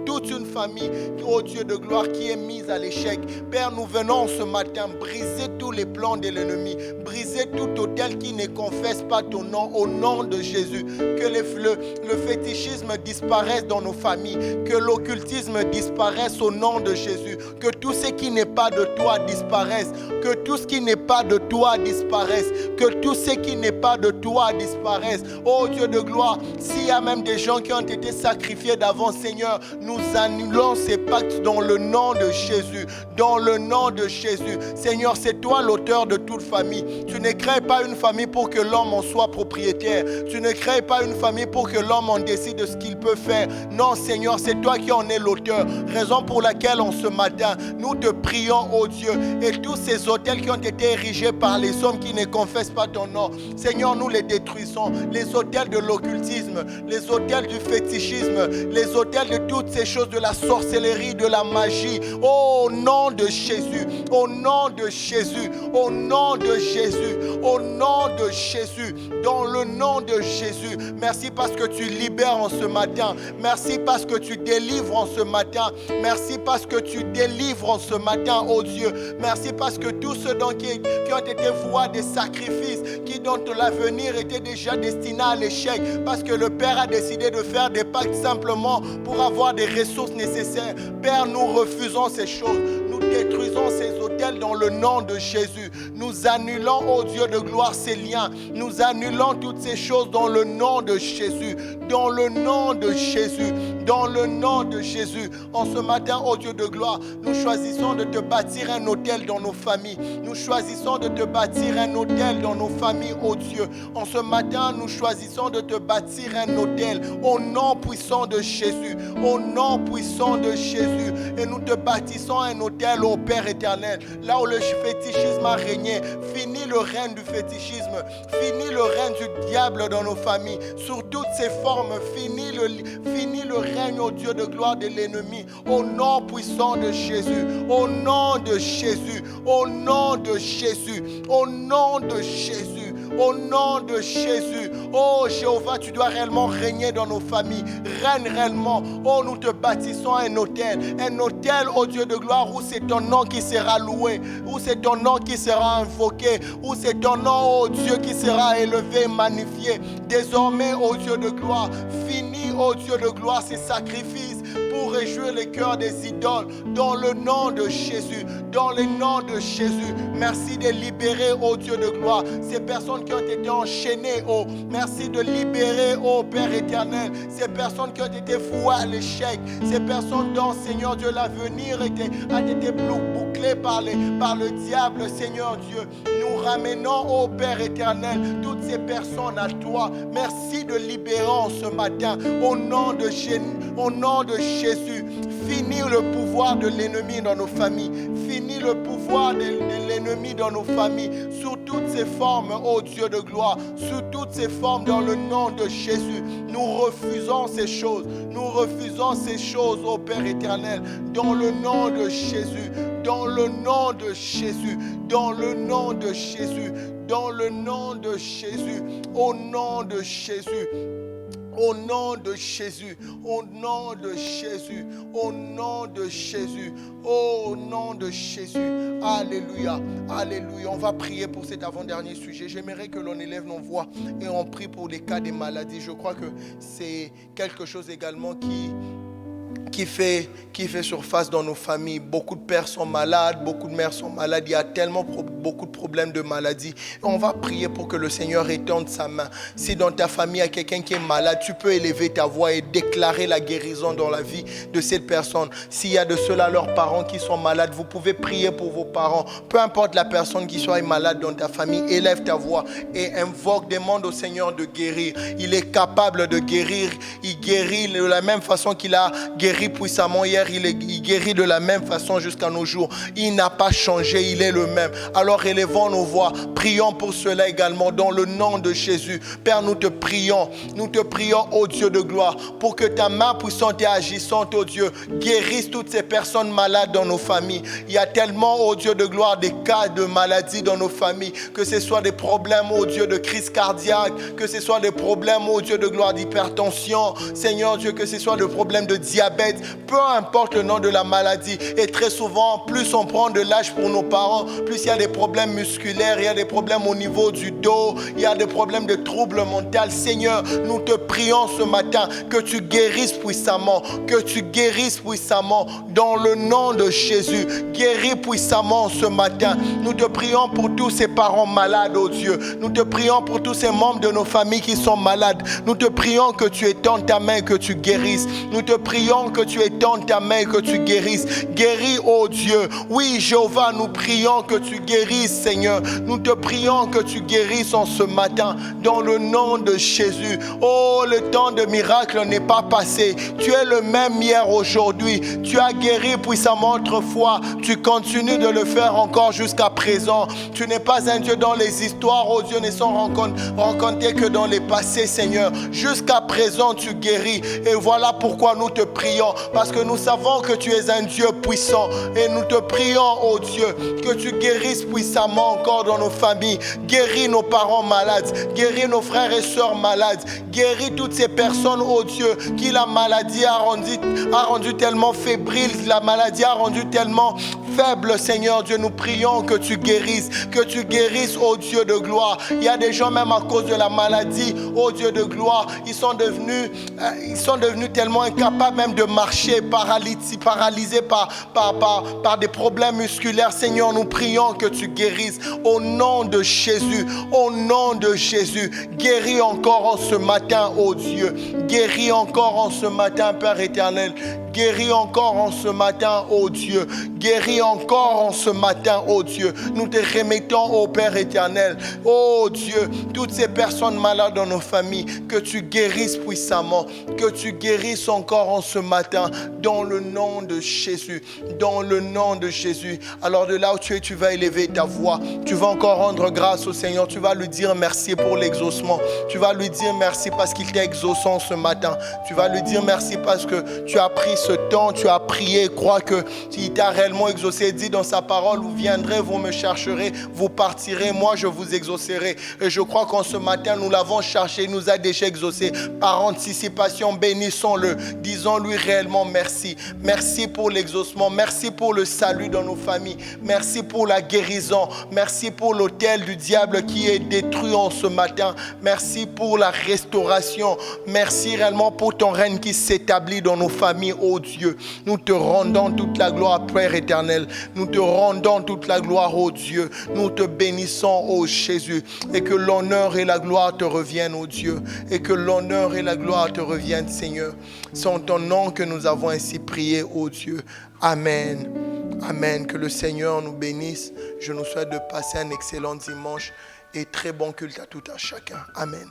toute une famille, oh Dieu de gloire, qui est mise à l'échec. Père, nous venons ce matin briser tous les plans de l'ennemi, briser tout autel qui ne confesse pas ton nom, au nom de Jésus. Que le fétichisme disparaisse dans nos familles, que l'occultisme disparaisse au nom de Jésus, que tout ce qui n'est pas de toi disparaisse, que tout ce qui n'est pas de toi disparaisse, que tout ce qui n'est pas de toi disparaisse. Oh Dieu de gloire, s'il y a même des gens qui ont été sacrifiés d'avance, Seigneur, nous annulons ces pactes dans le nom de Jésus, dans le nom de Jésus. Seigneur, c'est toi l'auteur de toute famille. Tu ne crées pas une famille pour que l'homme en soit propriétaire. Tu ne crées pas une famille pour que l'homme en décide de ce qu'il peut faire. Non, Seigneur, c'est toi qui en es l'auteur. Raison pour laquelle en ce matin, nous te prions, oh Dieu, et tous ces autels qui ont été érigés par les hommes qui ne confessent pas ton nom, Seigneur, nous les détruisons. Les autels de l'occultisme, les autels du fétichisme, les autels de toutes ces choses, de la sorcellerie, de la magie. Oh, au nom de Jésus, au nom de Jésus, au nom de Jésus, au nom de Jésus, dans le nom de Jésus. Merci parce que tu libères en ce matin. Merci parce que tu délivres en ce matin. Merci parce que tu délivres en ce matin, oh Dieu. Merci parce que tous ceux qui ont été voix des sacrifices, dont l'avenir était déjà destiné à l'échec, parce que le Père a décidé de faire des pactes simplement pour avoir des ressources nécessaires. Père, nous refusons ces choses. Nous détruisons ces autels dans le nom de Jésus. Nous annulons, ô Dieu de gloire, ces liens. Nous annulons toutes ces choses dans le nom de Jésus. Dans le nom de Jésus. Dans le nom de Jésus. En ce matin, ô Dieu de gloire, nous choisissons de te bâtir un autel dans nos familles. Nous choisissons de te bâtir un autel dans nos familles, ô Dieu. En ce matin, nous choisissons de te bâtir un autel au nom puissant de Jésus. Au nom puissant de Jésus. Et nous te bâtissons un autel, ô Père éternel. Là où le fétichisme a régné, fini le règne du fétichisme. Fini le règne du diable dans nos familles. Sur toutes ses formes, fini le règne, ô Dieu de gloire, de l'ennemi. Au nom puissant de Jésus. Au nom de Jésus. Au nom de Jésus. Au nom de Jésus. Au nom de Jésus. Oh Jéhovah, tu dois réellement régner dans nos familles. Règne réellement. Oh, nous te bâtissons un autel. Un autel, oh Dieu de gloire, où c'est ton nom qui sera loué. Où c'est ton nom qui sera invoqué. Où c'est ton nom, oh Dieu, qui sera élevé et magnifié. Désormais, oh Dieu de gloire, finis, oh Dieu de gloire, ces sacrifices pour réjouir les cœurs des idoles. Dans le nom de Jésus. Dans le nom de Jésus. Merci de libérer, oh Dieu de gloire, ces personnes qui ont été enchaînées, oh. Merci de libérer, oh Père éternel, ces personnes qui ont été fouées à l'échec. Ces personnes dont, Seigneur Dieu, l'avenir a été bouclé par le diable, Seigneur Dieu. Nous ramenons, oh Père éternel, toutes ces personnes à toi. Merci de libérer en ce matin, au nom de Jésus. Finis le pouvoir de l'ennemi dans nos familles. Finis le pouvoir de l'ennemi dans nos familles. Sous toutes ses formes, ô Dieu de gloire. Sous toutes ses formes, dans le nom de Jésus. Nous refusons ces choses. Nous refusons ces choses, ô Père éternel. Dans le nom de Jésus. Dans le nom de Jésus. Dans le nom de Jésus. Dans le nom de Jésus. Au nom de Jésus. Au nom de Jésus, au nom de Jésus, au nom de Jésus, au nom de Jésus. Alléluia, alléluia. On va prier pour cet avant-dernier sujet. J'aimerais que l'on élève nos voix et on prie pour les cas des maladies. Je crois que c'est quelque chose également qui fait surface dans nos familles. Beaucoup de pères sont malades, beaucoup de mères sont malades. Il y a tellement beaucoup de problèmes de maladie. Et on va prier pour que le Seigneur étende sa main. Si dans ta famille il y a quelqu'un qui est malade, tu peux élever ta voix et déclarer la guérison dans la vie de cette personne. S'il y a de ceux-là, leurs parents qui sont malades, vous pouvez prier pour vos parents. Peu importe la personne qui soit malade dans ta famille, élève ta voix et invoque, demande au Seigneur de guérir. Il est capable de guérir. Il guérit de la même façon qu'il a guéri puissamment hier, il guérit de la même façon jusqu'à nos jours. Il n'a pas changé, il est le même. Alors élevons nos voix, prions pour cela également dans le nom de Jésus. Père, nous te prions, ô Dieu de gloire, pour que ta main puissante et agissante, ô Dieu, guérisse toutes ces personnes malades dans nos familles. Il y a tellement, ô Dieu de gloire, des cas de maladie dans nos familles, que ce soit des problèmes, ô Dieu, de crise cardiaque, que ce soit des problèmes, ô Dieu de gloire, d'hypertension, Seigneur Dieu, que ce soit des problèmes de diabète. Peu importe le nom de la maladie. Et très souvent, plus on prend de l'âge pour nos parents, plus il y a des problèmes musculaires, il y a des problèmes au niveau du dos, il y a des problèmes de troubles mentaux. Seigneur, nous te prions ce matin que tu guérisses puissamment, dans le nom de Jésus. Guéris puissamment ce matin. Nous te prions pour tous ces parents malades, oh Dieu. Nous te prions pour tous ces membres de nos familles qui sont malades. Nous te prions que tu étendes ta main et que tu guérisses. Nous te prions que tu étendes ta main et que tu guérisses. Guéris, oh Dieu. Oui, Jéhovah, nous prions que tu guérisses, Seigneur. Nous te prions que tu guérisses en ce matin, dans le nom de Jésus. Oh, le temps de miracle n'est pas passé. Tu es le même hier, aujourd'hui. Tu as guéri puissamment autrefois. Tu continues de le faire encore jusqu'à présent. Tu n'es pas un Dieu dont les histoires, oh Dieu, ne sont rencontrées que dans les passés, Seigneur. Jusqu'à présent, tu guéris. Et voilà pourquoi nous te prions. Parce que nous savons que tu es un Dieu puissant. Et nous te prions, oh Dieu, que tu guérisses puissamment encore dans nos familles. Guéris nos parents malades. Guéris nos frères et sœurs malades. Guéris toutes ces personnes, oh Dieu, qui la maladie a rendu tellement fébrile. La maladie a rendu tellement faible, Seigneur Dieu. Nous prions que tu guérisses, oh Dieu de gloire. Il y a des gens, même à cause de la maladie, oh Dieu de gloire, ils sont devenus tellement incapables même de marcher. marcher paralysés par des problèmes musculaires. Seigneur, nous prions que tu guérisses au nom de Jésus. Au nom de Jésus, guéris encore en ce matin, oh Dieu. Guéris encore en ce matin, Père éternel. Guéris encore en ce matin, oh Dieu. Guéris encore en ce matin, oh Dieu. Nous te remettons, oh Père éternel. Oh Dieu, toutes ces personnes malades dans nos familles, que tu guérisses puissamment. Que tu guérisses encore en ce matin, dans le nom de Jésus. Dans le nom de Jésus. Alors de là où tu es, tu vas élever ta voix. Tu vas encore rendre grâce au Seigneur. Tu vas lui dire merci pour l'exaucement. Tu vas lui dire merci parce qu'il t'a exaucé ce matin. Tu vas lui dire merci parce que tu as pris ce temps, tu as prié, crois que il t'a réellement exaucé. Dit dans sa parole, vous viendrez, vous me chercherez, vous partirez, moi je vous exaucerai. Et je crois qu'en ce matin, nous l'avons cherché, il nous a déjà exaucé. Par anticipation, bénissons-le, disons-lui réellement merci. Merci pour l'exaucement, merci pour le salut dans nos familles, merci pour la guérison, merci pour l'autel du diable qui est détruit en ce matin, merci pour la restauration, merci réellement pour ton règne qui s'établit dans nos familles, oh Dieu. Nous te rendons toute la gloire, Père éternel. Nous te rendons toute la gloire, oh Dieu. Nous te bénissons, oh Jésus. Et que l'honneur et la gloire te reviennent, oh Dieu. Et que l'honneur et la gloire te reviennent, Seigneur. C'est en ton nom que nous avons ainsi prié, oh Dieu. Amen. Amen. Que le Seigneur nous bénisse. Je nous souhaite de passer un excellent dimanche et très bon culte à tout à chacun. Amen.